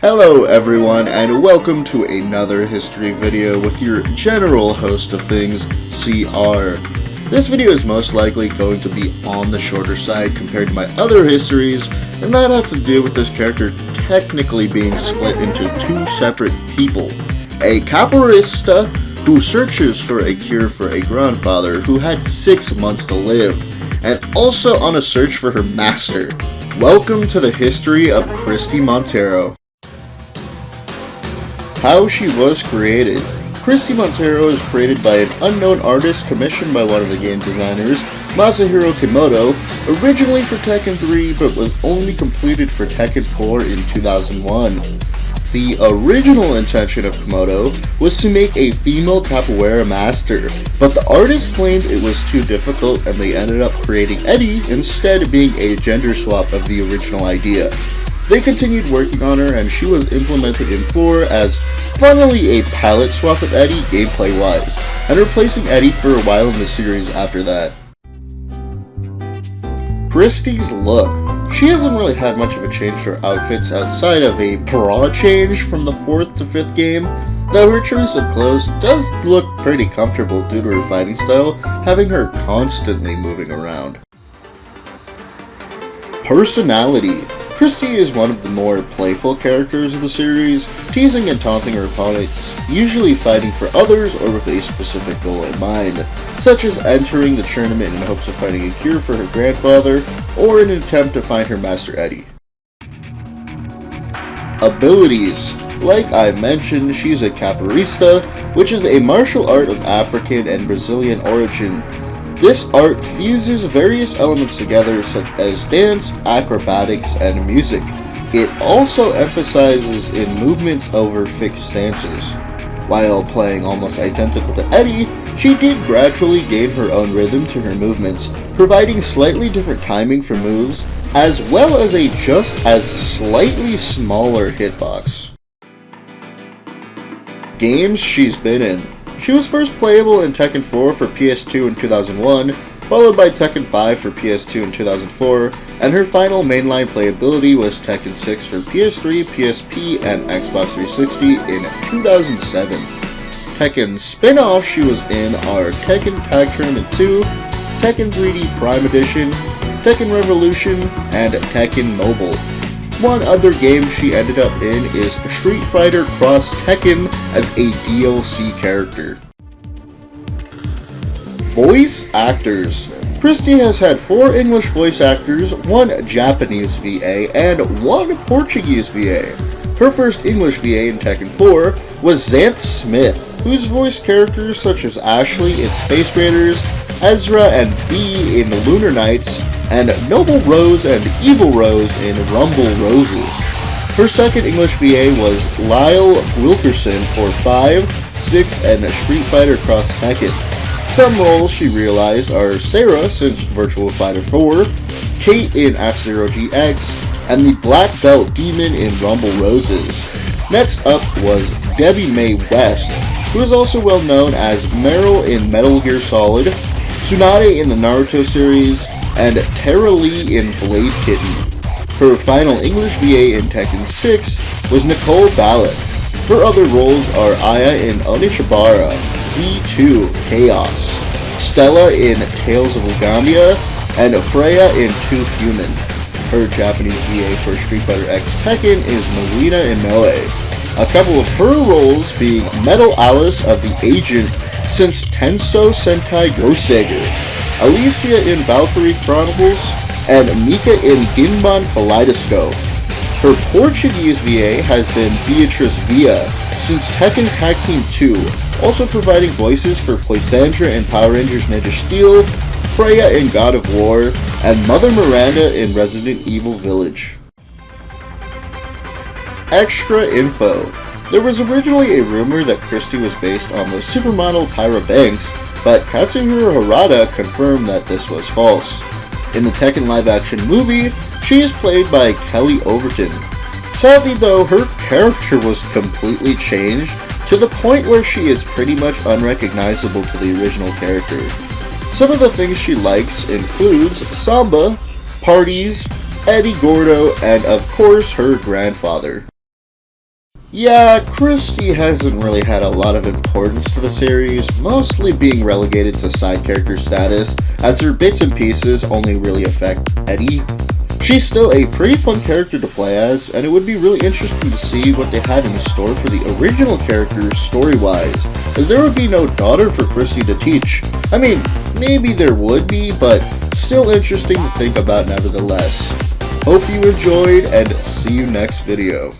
Hello everyone, and welcome to another history video with your general host of things, CR. This video is most likely going to be on the shorter side compared to my other histories, and that has to do with this character technically being split into two separate people. A capoeirista who searches for a cure for a grandfather who had 6 months to live, and also on a search for her master. Welcome to the history of Christie Monteiro. How she was created. Christie Monteiro was created by an unknown artist commissioned by one of the game designers, Masahiro Kimoto, originally for Tekken 3 but was only completed for Tekken 4 in 2001. The original intention of Kimoto was to make a female capoeira master, but the artist claimed it was too difficult and they ended up creating Eddie instead, being a gender swap of the original idea. They continued working on her and she was implemented in 4 as funnily a palette swap of Eddie gameplay wise, and replacing Eddie for a while in the series after that. Christie's look. She hasn't really had much of a change to her outfits outside of a bra change from the 4th to 5th game, though her choice of clothes does look pretty comfortable due to her fighting style, having her constantly moving around. Personality. Christy is one of the more playful characters of the series, teasing and taunting her opponents, usually fighting for others or with a specific goal in mind, such as entering the tournament in hopes of finding a cure for her grandfather, or in an attempt to find her master Eddie. Abilities. Like I mentioned, she's a capoeirista, which is a martial art of African and Brazilian origin. This art fuses various elements together such as dance, acrobatics, and music. It also emphasizes in movements over fixed stances. While playing almost identical to Eddie, she did gradually gain her own rhythm to her movements, providing slightly different timing for moves, as well as a just as slightly smaller hitbox. Games she's been in. She was first playable in Tekken 4 for PS2 in 2001, followed by Tekken 5 for PS2 in 2004, and her final mainline playability was Tekken 6 for PS3, PSP, and Xbox 360 in 2007. Tekken spin-offs she was in are Tekken Tag Tournament 2, Tekken 3D Prime Edition, Tekken Revolution, and Tekken Mobile. One other game she ended up in is Street Fighter Cross Tekken as a DLC character. Voice actors. Christy has had 4 English voice actors, 1 Japanese VA, and 1 Portuguese VA. Her first English VA in Tekken 4 was Zant Smith, whose voiced characters such as Ashley in Space Raiders, Ezra and Bee in Lunar Knights, and Noble Rose and Evil Rose in Rumble Roses. Her second English VA was Lyle Wilkerson for 5, 6, and Street Fighter Cross Tekken. Some roles she realized are Sarah since Virtual Fighter 4, Kate in F-Zero GX, and the Black Belt Demon in Rumble Roses. Next up was Debbie Mae West, who is also well known as Meryl in Metal Gear Solid, Tsunade in the Naruto series, and Tara Lee in Blade Kitten. Her final English VA in Tekken 6 was Nicole Ballot. Her other roles are Aya in Onishibara, C2 Chaos, Stella in Tales of Lugandia, and Freya in Too Human. Her Japanese VA for Street Fighter X Tekken is Melina in Melee. A couple of her roles being Metal Alice of the Agent since Tenso Sentai Goseiger, Alicia in Valkyrie Chronicles, and Mika in Ginban Kaleidoscope. Her Portuguese VA has been Beatriz Villa since Tekken Tag Team 2, also providing voices for Poisandra in Power Rangers Ninja Steel, Freya in God of War, and Mother Miranda in Resident Evil Village. Extra info. There was originally a rumor that Christy was based on the supermodel Tyra Banks, but Katsuhiro Harada confirmed that this was false. In the Tekken live-action movie, she is played by Kelly Overton. Sadly though, her character was completely changed to the point where she is pretty much unrecognizable to the original character. Some of the things she likes includes samba, parties, Eddie Gordo, and of course her grandfather. Yeah, Christy hasn't really had a lot of importance to the series, mostly being relegated to side character status, as her bits and pieces only really affect Eddie. She's still a pretty fun character to play as, and it would be really interesting to see what they had in store for the original characters story-wise, as there would be no daughter for Christy to teach. I mean, maybe there would be, but still interesting to think about nevertheless. Hope you enjoyed, and see you next video.